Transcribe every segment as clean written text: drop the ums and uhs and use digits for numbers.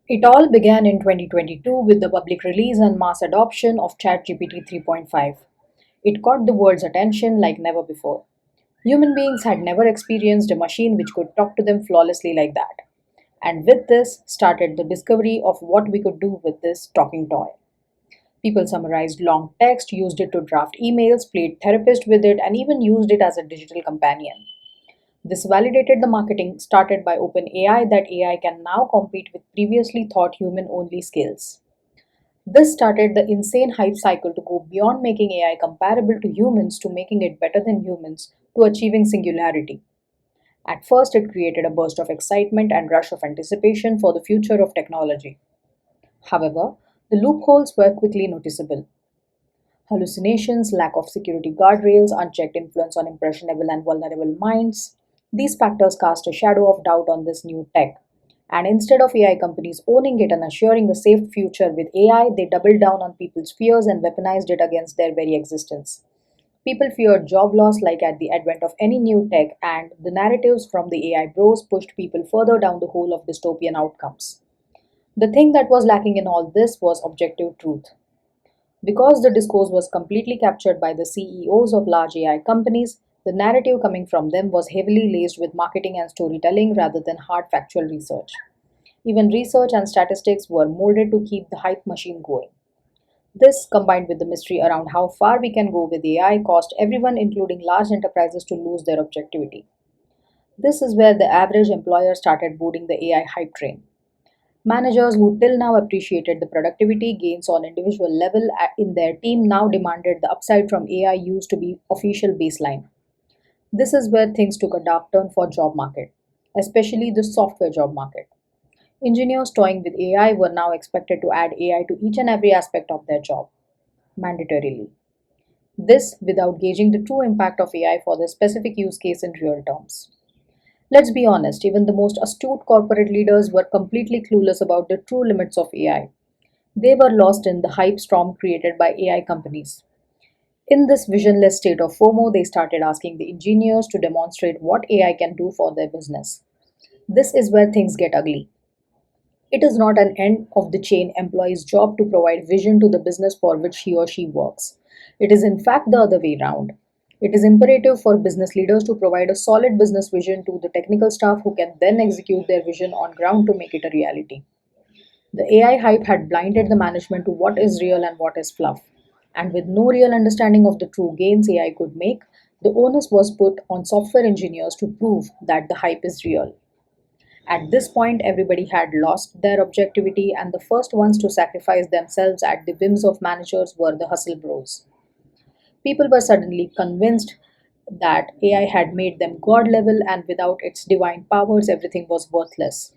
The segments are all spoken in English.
It all began in 2022 with the public release and mass adoption of ChatGPT 3.5. It caught the world's attention like never before. Human beings had never experienced a machine which could talk to them flawlessly like that. And with this started the discovery of what we could do with this talking toy. People summarized long text, used it to draft emails, played therapist with it, and even used it as a digital companion. This validated the marketing started by OpenAI that AI can now compete with previously thought human only skills. This started the insane hype cycle to go beyond making AI comparable to humans to making it better than humans to achieving singularity. At first, it created a burst of excitement and rush of anticipation for the future of technology. However, the loopholes were quickly noticeable. Hallucinations, lack of security guardrails, unchecked influence on impressionable and vulnerable minds. These factors cast a shadow of doubt on this new tech. And instead of AI companies owning it and assuring a safe future with AI, they doubled down on people's fears and weaponized it against their very existence. People feared job loss like at the advent of any new tech, and the narratives from the AI bros pushed people further down the hole of dystopian outcomes. The thing that was lacking in all this was objective truth. Because the discourse was completely captured by the CEOs of large AI companies, the narrative coming from them was heavily laced with marketing and storytelling rather than hard factual research. Even research and statistics were molded to keep the hype machine going. This, combined with the mystery around how far we can go with AI, caused everyone, including large enterprises, to lose their objectivity. This is where the average employer started boarding the AI hype train. Managers who till now appreciated the productivity gains on individual level in their team now demanded the upside from AI used to be official baseline. This is where things took a dark turn for job market, especially the software job market. Engineers toying with AI were now expected to add AI to each and every aspect of their job, mandatorily. This without gauging the true impact of AI for the specific use case in real terms. Let's be honest, even the most astute corporate leaders were completely clueless about the true limits of AI. They were lost in the hype storm created by AI companies. In this visionless state of FOMO, they started asking the engineers to demonstrate what AI can do for their business. This is where things get ugly. It is not an end of the chain employee's job to provide vision to the business for which he or she works. It is, in fact, the other way round. It is imperative for business leaders to provide a solid business vision to the technical staff who can then execute their vision on ground to make it a reality. The AI hype had blinded the management to what is real and what is fluff. And with no real understanding of the true gains AI could make, the onus was put on software engineers to prove that the hype is real. At this point, everybody had lost their objectivity, and the first ones to sacrifice themselves at the whims of managers were the hustle bros. People were suddenly convinced that AI had made them god level, and without its divine powers, everything was worthless.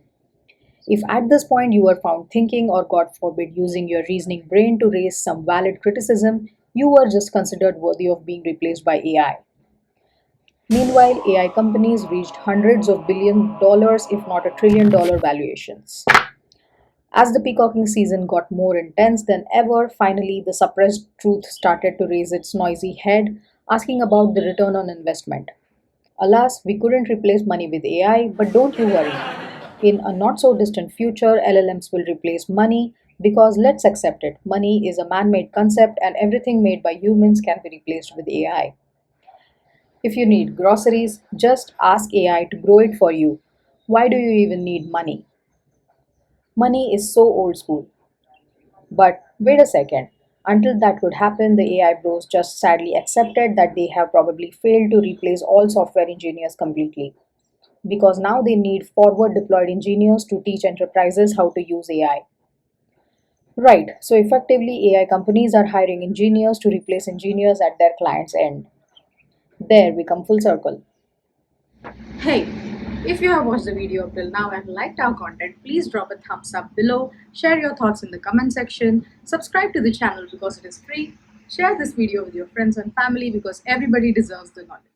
If at this point you were found thinking, or God forbid, using your reasoning brain to raise some valid criticism, you were just considered worthy of being replaced by AI. Meanwhile, AI companies reached hundreds of billion dollars, if not $1 trillion valuations. As the peacocking season got more intense than ever, finally the suppressed truth started to raise its noisy head, asking about the return on investment. Alas, we couldn't replace money with AI, but don't you worry. In a not so distant future, LLMs will replace money because let's accept it, money is a man made concept and everything made by humans can be replaced with AI. If you need groceries, just ask AI to grow it for you. Why do you even need money? Money is so old school. But wait a second. Until that could happen, the AI bros just sadly accepted that they have probably failed to replace all software engineers completely. Because now they need forward deployed engineers to teach enterprises how to use AI. Right, so effectively, AI companies are hiring engineers to replace engineers at their client's end. There we come full circle. Hey, if you have watched the video up till now and liked our content, please drop a thumbs up below, share your thoughts in the comment section, subscribe to the channel because it is free, share this video with your friends and family because everybody deserves the knowledge.